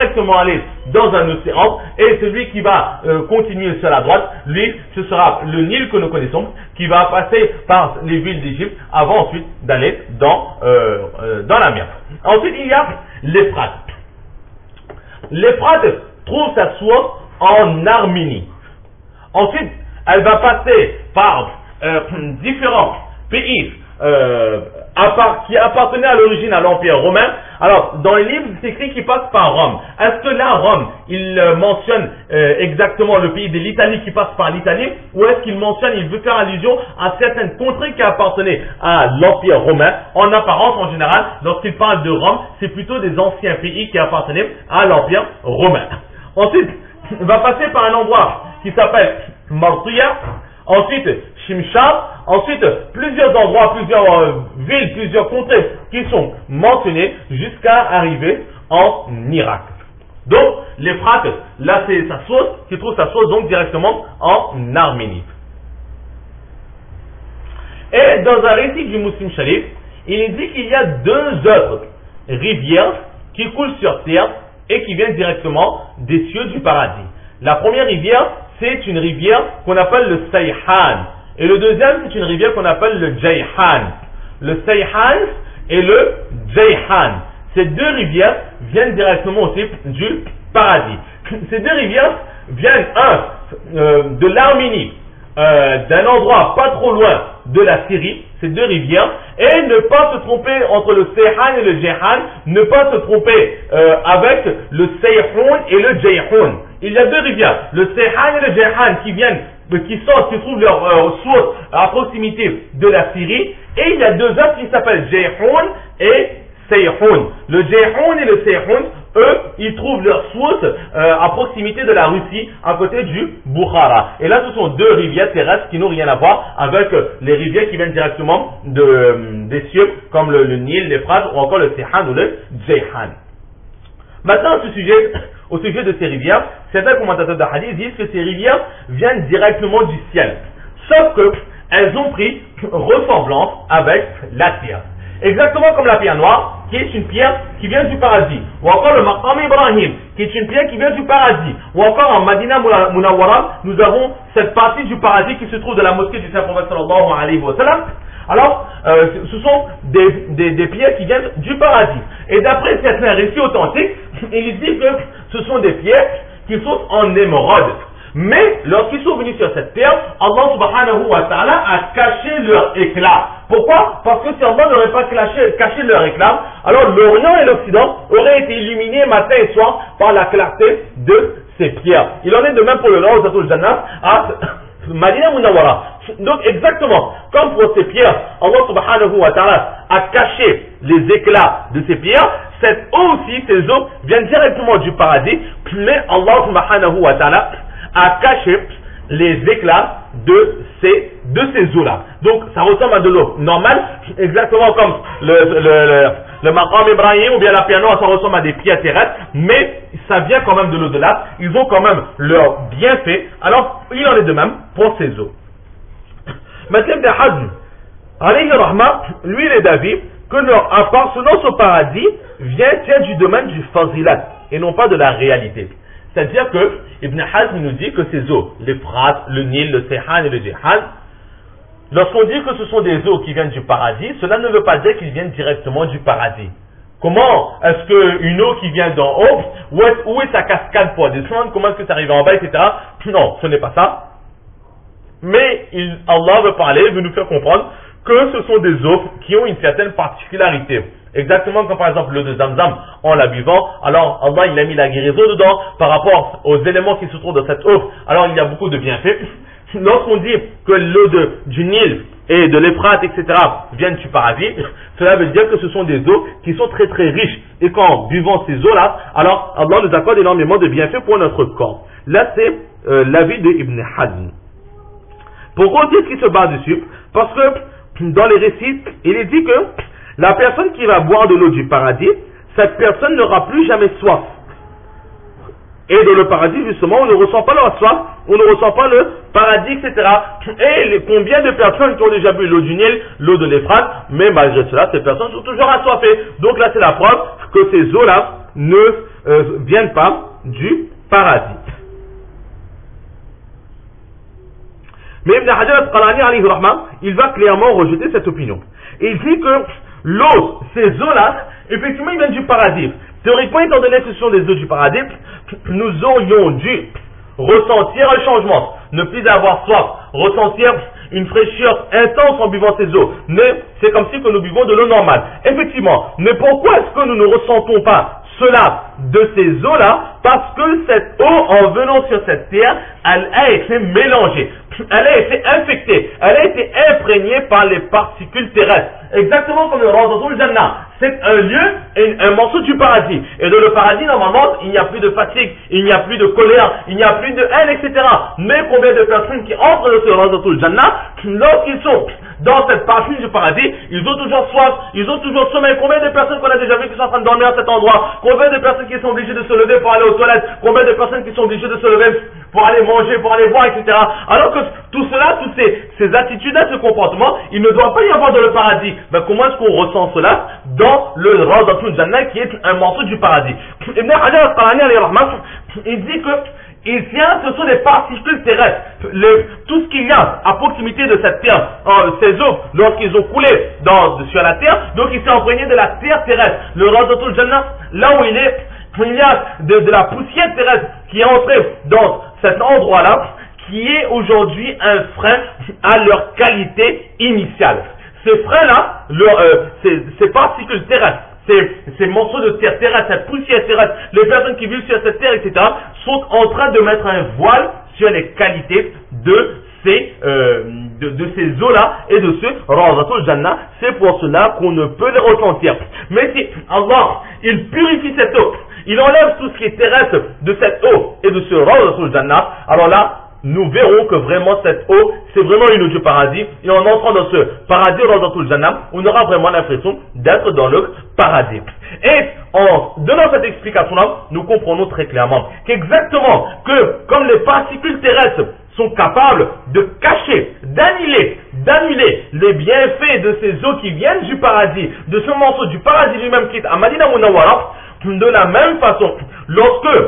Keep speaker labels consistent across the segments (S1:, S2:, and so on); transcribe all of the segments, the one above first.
S1: directement aller dans un océan, et celui qui va continuer sur la droite, lui, ce sera le Nil que nous connaissons, qui va passer par les villes d'Égypte avant ensuite d'aller dans la mer. Ensuite, il y a l'Euphrate. L'Euphrate trouve sa source en Arménie. Ensuite, elle va passer par différents pays qui appartenaient à l'origine à l'Empire romain. Alors, dans les livres, c'est écrit qu'il passe par Rome. Est-ce que là, Rome, il mentionne exactement le pays de l'Italie qui passe par l'Italie, ou est-ce qu'il mentionne, il veut faire allusion à certaines contrées qui appartenaient à l'Empire romain? En apparence, en général, lorsqu'il parle de Rome, c'est plutôt des anciens pays qui appartenaient à l'Empire romain. Ensuite, il va passer par un endroit qui s'appelle Martia, ensuite Shimshar, ensuite plusieurs endroits, plusieurs villes, plusieurs contrées qui sont mentionnées jusqu'à arriver en Irak. Donc l'Euphrate, là c'est sa source, qui trouve sa source donc directement en Arménie. Et dans un récit du Muslim Sharif, il est dit qu'il y a deux autres rivières qui coulent sur terre et qui viennent directement des cieux du paradis. La première rivière, c'est une rivière qu'on appelle le Sayhan. Et le deuxième, c'est une rivière qu'on appelle le Jayhan. Le Sayhan et le Jayhan. Ces deux rivières viennent directement aussi du paradis. Ces deux rivières viennent, de l'Arménie, d'un endroit pas trop loin de la Syrie, ces deux rivières, et ne pas se tromper entre le Sayhan et le Jayhan, ne pas se tromper avec le Sayhun et le Jayhun. Il y a deux rivières, le Sayhan et le Jayhan, qui trouvent leur source à proximité de la Syrie, et il y a deux autres qui s'appellent Jayhun et Sayhun. Le Jayhun et le Sayhun, eux, ils trouvent leur source à proximité de la Russie, à côté du Bukhara. Et là, ce sont deux rivières terrestres qui n'ont rien à voir avec les rivières qui viennent directement des cieux, comme le Nil, l'Euphrate, ou encore le Sayhan ou le Jayhan. Maintenant, au sujet de ces rivières, certains commentateurs de hadith disent que ces rivières viennent directement du ciel. Sauf qu'elles ont pris ressemblance avec la terre. Exactement comme la pierre noire, qui est une pierre qui vient du paradis. Ou encore le Maqam Ibrahim, qui est une pierre qui vient du paradis. Ou encore en Madina Munawwara, nous avons cette partie du paradis qui se trouve de la mosquée du Saint-Prophète sallallahu alayhi wa sallam. Alors, ce sont des pierres qui viennent du paradis. Et d'après certains récits authentiques, il dit que ce sont des pierres qui sont en émeraude. Mais lorsqu'ils sont venus sur cette terre, Allah subhanahu wa ta'ala a caché leur éclat. Pourquoi? Parce que si Allah n'aurait pas caché leur éclat, alors l'Orient et l'Occident auraient été illuminés matin et soir par la clarté de ces pierres. Il en est de même pour le Rawzatul Jannah à Madina Munawwara. Donc exactement comme pour ces pierres, Allah subhanahu wa ta'ala a caché les éclats de ces pierres. Cette eau aussi, ces eaux viennent directement du paradis, mais Allah subhanahu wa ta'ala a caché les éclats de ces eaux-là. Donc ça ressemble à de l'eau normale, exactement comme le Maqam Ibrahim ou bien la pierre noire, ça ressemble à des pierres terrestres, mais ça vient quand même de l'au-delà. Ils ont quand même leur bienfait. Alors il en est de même pour ces eaux. Maintenant, Ibn Hazm, alayhi rahma, lui il est d'avis que leur appartenance au paradis tient du domaine du fazilat et non pas de la réalité. C'est-à-dire que Ibn Hazm nous dit que ces eaux, l'Euphrate, le Nil, le Sayhan et le Jayhan, lorsqu'on dit que ce sont des eaux qui viennent du paradis, cela ne veut pas dire qu'ils viennent directement du paradis. Comment est-ce qu'une eau qui vient d'en haut, où est sa cascade pour descendre, comment est-ce que ça arrive en bas, etc. Non, ce n'est pas ça. Mais Allah veut parler, veut nous faire comprendre que ce sont des eaux qui ont une certaine particularité. Exactement comme par exemple l'eau de Zamzam, en la buvant, alors Allah il a mis la guérison dedans par rapport aux éléments qui se trouvent dans cette eau. Alors il y a beaucoup de bienfaits. Lorsqu'on dit que l'eau du Nil et de l'Euphrate, etc. viennent du paradis, cela veut dire que ce sont des eaux qui sont très très riches. Et qu'en buvant ces eaux-là, alors Allah nous accorde énormément de bienfaits pour notre corps. Là c'est l'avis de Ibn Hazm. Pourquoi on dit ce qui se base dessus? Parce que dans les récits, il est dit que la personne qui va boire de l'eau du paradis, cette personne n'aura plus jamais soif. Et dans le paradis, justement, on ne ressent pas la soif, on ne ressent pas le paradis, etc. Et combien de personnes qui ont déjà bu l'eau du Nil, l'eau de l'Euphrate, mais malgré cela, ces personnes sont toujours assoiffées. Donc là, c'est la preuve que ces eaux-là ne viennent pas du paradis. Mais Ibn Hajar al-Asqalani alayhi rahma, il va clairement rejeter cette opinion. Et il dit que l'eau, ces eaux-là, effectivement, ils viennent du paradis. Théoriquement, étant donné que ce sont des eaux du paradis, nous aurions dû ressentir un changement, ne plus avoir soif, ressentir une fraîcheur intense en buvant ces eaux. Mais c'est comme si que nous buvons de l'eau normale. Effectivement, mais pourquoi est-ce que nous ne ressentons pas cela de ces eaux-là? Parce que cette eau, en venant sur cette terre, elle a été mélangée, elle a été infectée, elle a été imprégnée par les particules terrestres. Exactement comme le Rawdatul Jannah. C'est un lieu et un morceau du paradis. Et dans le paradis, normalement, il n'y a plus de fatigue, il n'y a plus de colère, il n'y a plus de haine, etc. Mais combien de personnes qui entrent dans ce Rawdatul Jannah, lorsqu'ils sont dans cette partie du paradis, ils ont toujours soif, ils ont toujours sommeil. Combien de personnes qu'on a déjà vu qui sont en train de dormir à cet endroit? Combien de personnes qui sont obligées de se lever pour aller aux toilettes? Combien de personnes qui sont obligées de se lever pour aller manger, pour aller boire, etc. Alors que tout cela, toutes ces attitudes, ce comportement, il ne doit pas y avoir dans le paradis. Mais comment est-ce qu'on ressent cela dans le Rawdatul Jannah qui est un morceau du paradis? Ibn Hajar al-Asqalani alayhi rahma, il dit que ici, ce sont des particules terrestres. Tout ce qu'il y a à proximité de cette terre, ces eaux, lorsqu'ils ont coulé sur la terre, donc il s'est imprégné de la terre terrestre. Le Rawdatul Jannah, là où il est, il y a de la poussière terrestre qui est entrée dans cet endroit-là, qui est aujourd'hui un frein à leur qualité initiale. Ces freins-là, ces particules terrestres, ces morceaux de terre terrestre, cette poussière terrestre, les personnes qui vivent sur cette terre, etc., sont en train de mettre un voile sur les qualités de ces eaux-là et de ce Rawdatul Jannah. C'est pour cela qu'on ne peut les ressentir. Mais si Allah, il purifie cette eau, il enlève tout ce qui est terrestre de cette eau et de ce Rawdatul Jannah, alors là, nous verrons que vraiment cette eau, c'est vraiment une eau du paradis. Et en entrant dans ce paradis Rawdatul Jannah, on aura vraiment l'impression d'être dans le paradis. Et en donnant cette explication-là, nous comprenons très clairement qu'exactement que comme les particules terrestres sont capables de cacher, d'annuler les bienfaits de ces eaux qui viennent du paradis, de ce morceau du paradis lui-même qui est à Madina Munawwara, de la même façon, lorsque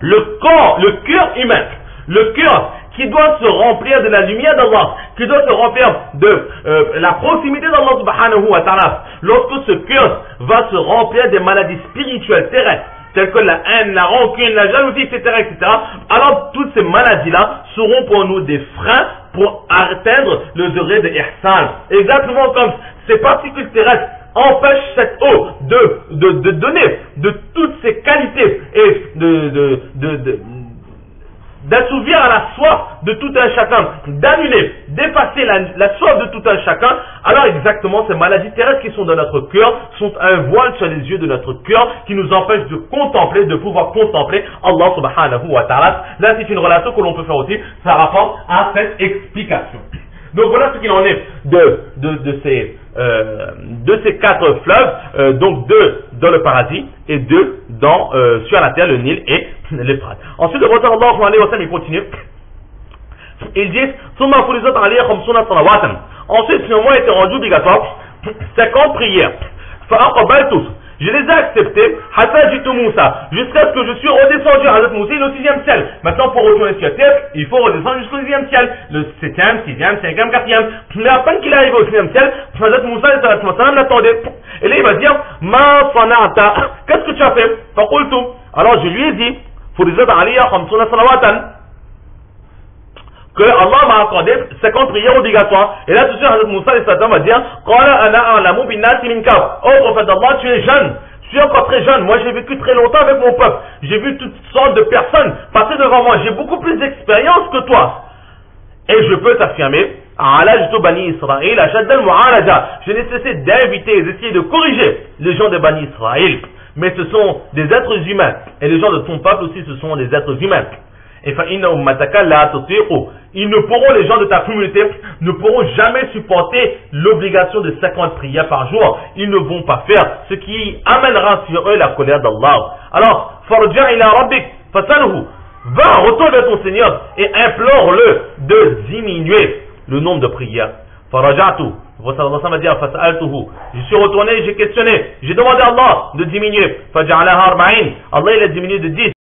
S1: le cœur humain, le cœur qui doit se remplir de la lumière d'Allah, qui doit se remplir de la proximité d'Allah subhanahu wa ta'ala, lorsque ce cœur va se remplir des maladies spirituelles terrestres, telles que la haine, la rancune, la jalousie, etc., etc., alors toutes ces maladies-là seront pour nous des freins pour atteindre le degré de ihsan. Exactement comme ces particules terrestres empêchent cette eau de donner de toutes ses qualités et d'assouvir à la soif de tout un chacun, d'annuler, d'effacer la soif de tout un chacun, alors exactement ces maladies terrestres qui sont dans notre cœur sont un voile sur les yeux de notre cœur qui nous empêche de contempler, de pouvoir contempler Allah subhanahu wa ta'ala. Là, c'est une relation que l'on peut faire aussi, ça rapporte à cette explication. Donc voilà ce qu'il en est de ces quatre fleuves, donc deux dans le paradis et deux sur la terre, le Nil et l'Euphrate. Ensuite, le prophète sallallahu alayhi wa sallam, il continue. Il dit, ensuite, sur moi était rendu obligatoire 50 prières. Je les ai acceptés, jusqu'à ce que je suis redescendu à Hazrat Moussa, le 6e ciel. Maintenant, pour retourner sur terre, il faut redescendre jusqu'au 10e ciel. Le 7e, 6e, 5e, 4e. Mais à peine qu'il est arrivé au 6e ciel, Hazrat Moussa l'attendait. Et là, il va dire, Ma sana'ata, qu'est-ce que tu as fait? Alors, je lui ai dit, que Allah m'a accordé 50 prières obligatoires. Et là, tout de suite, Hazrat Moussa va dire, oh prophète d'Allah, tu es jeune. Je suis encore très jeune. Moi, j'ai vécu très longtemps avec mon peuple. J'ai vu toutes sortes de personnes passer devant moi. J'ai beaucoup plus d'expérience que toi. Et je peux t'affirmer, je n'ai cessé d'inviter et d'essayer de corriger les gens de Bani Israël. Mais ce sont des êtres humains. Et les gens de ton peuple aussi, ce sont des êtres humains. Et ils ne pourront, les gens de ta communauté, ne pourront jamais supporter l'obligation de 50 prières par jour. Ils ne vont pas faire ce qui amènera sur eux la colère d'Allah. Alors, farja ila rabbik, fasalhu. Va, retourne vers ton Seigneur et implore-le de diminuer le nombre de prières. فرجعت. Le prophète sallallahu alayhi wa sallam a dit فسألته. Je suis retourné, j'ai questionné, j'ai demandé à Allah de diminuer. فجعلها 40. Allah il a diminué de 10.